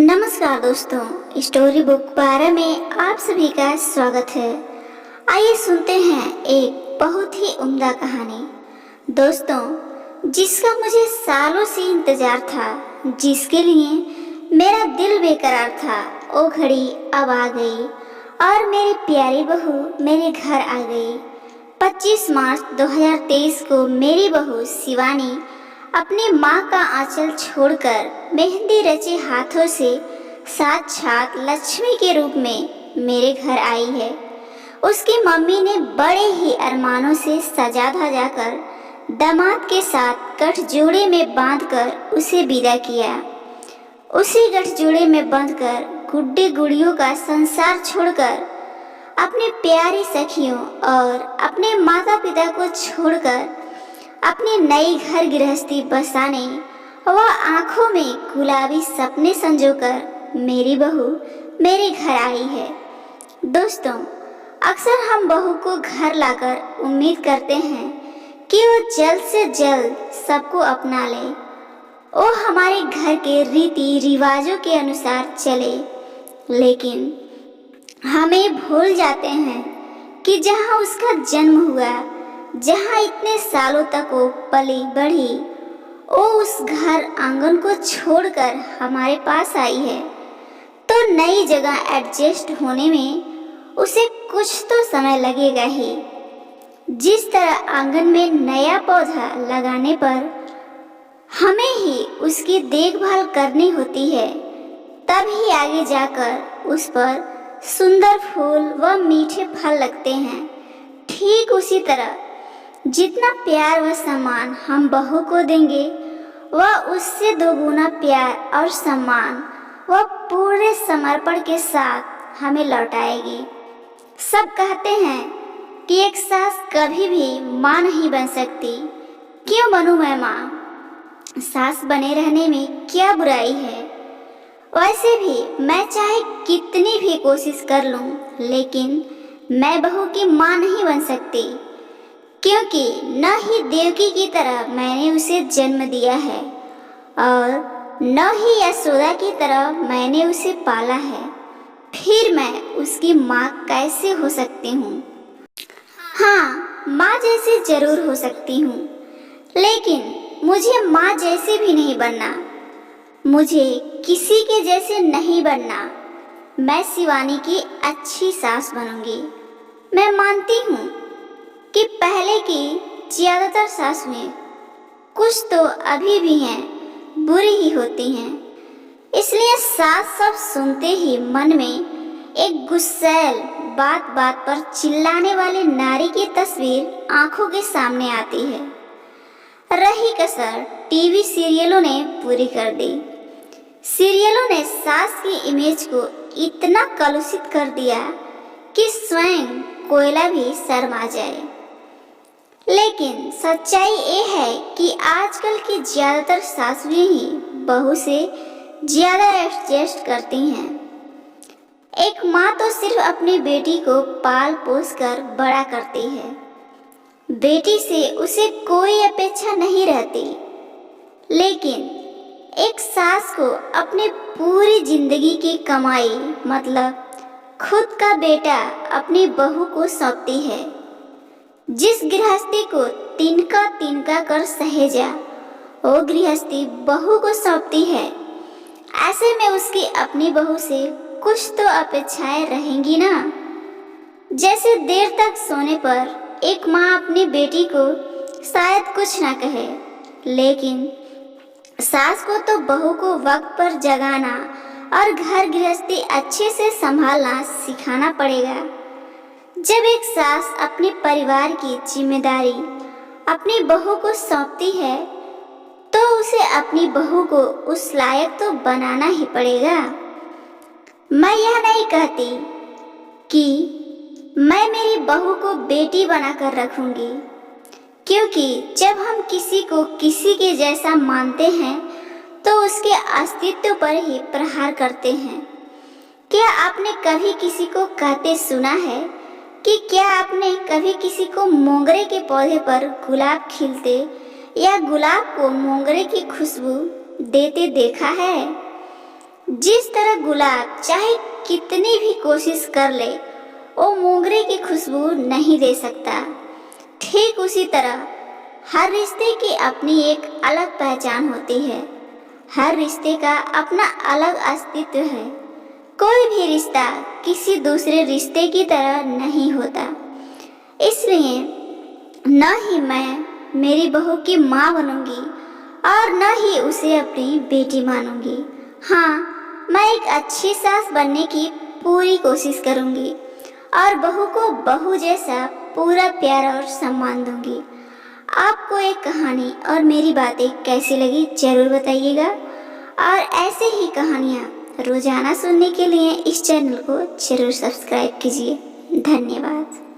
नमस्कार दोस्तों, story book 12 में आप सभी का स्वागत है। आइए सुनते हैं एक बहुत ही उम्दा कहानी दोस्तों, जिसका मुझे सालों से इंतजार था, जिसके लिए मेरा दिल बेकरार था। वो घड़ी अब आ गई और मेरी प्यारी बहू मेरे घर आ गई। 25 मार्च 2023 को मेरी बहू शिवानी अपनी माँ का आंचल छोड़कर मेहंदी रचे हाथों से साक्षात लक्ष्मी के रूप में मेरे घर आई है। उसकी मम्मी ने बड़े ही अरमानों से सजा धजा कर दामाद के साथ गठजोड़े में बांधकर उसे विदा किया। उसी गठजोड़े में बांधकर गुड्डे गुड़ियों का संसार छोड़कर अपने प्यारी सखियों और अपने माता पिता को छोड़कर अपनी नई घर गृहस्थी बसाने व आंखों में गुलाबी सपने संजोकर मेरी बहू मेरे घर आई है। दोस्तों, अक्सर हम बहू को घर लाकर उम्मीद करते हैं कि वो जल्द से जल्द सबको अपना ले, वो हमारे घर के रीति रिवाजों के अनुसार चले, लेकिन हमें भूल जाते हैं कि जहाँ उसका जन्म हुआ, जहाँ इतने सालों तक वो पली बढ़ी, वो उस घर आंगन को छोड़कर हमारे पास आई है। तो नई जगह एडजस्ट होने में उसे कुछ तो समय लगेगा ही। जिस तरह आंगन में नया पौधा लगाने पर हमें ही उसकी देखभाल करनी होती है, तभी आगे जाकर उस पर सुंदर फूल व मीठे फल लगते हैं। ठीक उसी तरह जितना प्यार व सम्मान हम बहू को देंगे, वह उससे दोगुना प्यार और सम्मान वह पूरे समर्पण के साथ हमें लौटाएगी। सब कहते हैं कि एक सास कभी भी माँ नहीं बन सकती। क्यों बनूं मैं माँ? सास बने रहने में क्या बुराई है? वैसे भी मैं चाहे कितनी भी कोशिश कर लूं, लेकिन मैं बहू की माँ नहीं बन सकती, क्योंकि न ही देवकी की तरह मैंने उसे जन्म दिया है और न ही यशोदा की तरह मैंने उसे पाला है। फिर मैं उसकी माँ कैसे हो सकती हूँ? हाँ, माँ जैसे जरूर हो सकती हूँ, लेकिन मुझे माँ जैसे भी नहीं बनना, मुझे किसी के जैसे नहीं बनना। मैं शिवानी की अच्छी सास बनूंगी। मैं मानती हूँ कि पहले की ज्यादातर सासुएं कुछ तो अभी भी हैं, बुरी ही होती हैं। इसलिए सास सब सुनते ही मन में एक गुस्सैल, बात बात पर चिल्लाने वाली नारी की तस्वीर आंखों के सामने आती है। रही कसर टीवी सीरियलों ने पूरी कर दी। सीरियलों ने सास की इमेज को इतना कलुषित कर दिया कि स्वयं कोयला भी शर्मा जाए। लेकिन सच्चाई ये है कि आजकल की ज्यादातर सासुएं ही बहू से ज्यादा एडजस्ट करती हैं। एक माँ तो सिर्फ अपनी बेटी को पाल पोस कर बड़ा करती है। बेटी से उसे कोई अपेक्षा नहीं रहती, लेकिन एक सास को अपनी पूरी जिंदगी की कमाई, मतलब खुद का बेटा, अपनी बहू को सौंपती है। जिस गृहस्थी को तिनका तिनका कर सहेजा, वो गृहस्थी बहू को सौंपती है। ऐसे में उसकी अपनी बहू से कुछ तो अपेक्षाएं रहेंगी ना। जैसे देर तक सोने पर एक माँ अपनी बेटी को शायद कुछ ना कहे, लेकिन सास को तो बहू को वक्त पर जगाना और घर गृहस्थी अच्छे से संभालना सिखाना पड़ेगा। जब एक सास अपने परिवार की जिम्मेदारी अपनी बहू को सौंपती है, तो उसे अपनी बहू को उस लायक तो बनाना ही पड़ेगा। मैं यह नहीं कहती कि मैं मेरी बहू को बेटी बनाकर रखूंगी, क्योंकि जब हम किसी को किसी के जैसा मानते हैं तो उसके अस्तित्व पर ही प्रहार करते हैं। क्या आपने कभी किसी को कहते सुना है कि क्या आपने कभी किसी को मोंगरे के पौधे पर गुलाब खिलते या गुलाब को मोंगरे की खुशबू देते देखा है? जिस तरह गुलाब चाहे कितनी भी कोशिश कर ले वो मोगरे की खुशबू नहीं दे सकता, ठीक उसी तरह हर रिश्ते की अपनी एक अलग पहचान होती है। हर रिश्ते का अपना अलग अस्तित्व है। कोई भी रिश्ता किसी दूसरे रिश्ते की तरह नहीं होता। इसलिए न ही मैं मेरी बहू की माँ बनूंगी और न ही उसे अपनी बेटी मानूंगी। हाँ, मैं एक अच्छी सास बनने की पूरी कोशिश करूंगी और बहू को बहू जैसा पूरा प्यार और सम्मान दूंगी। आपको एक कहानी और मेरी बातें कैसी लगी जरूर बताइएगा, और ऐसे ही कहानियाँ रोजाना सुनने के लिए इस चैनल को जरूर सब्सक्राइब कीजिए। धन्यवाद।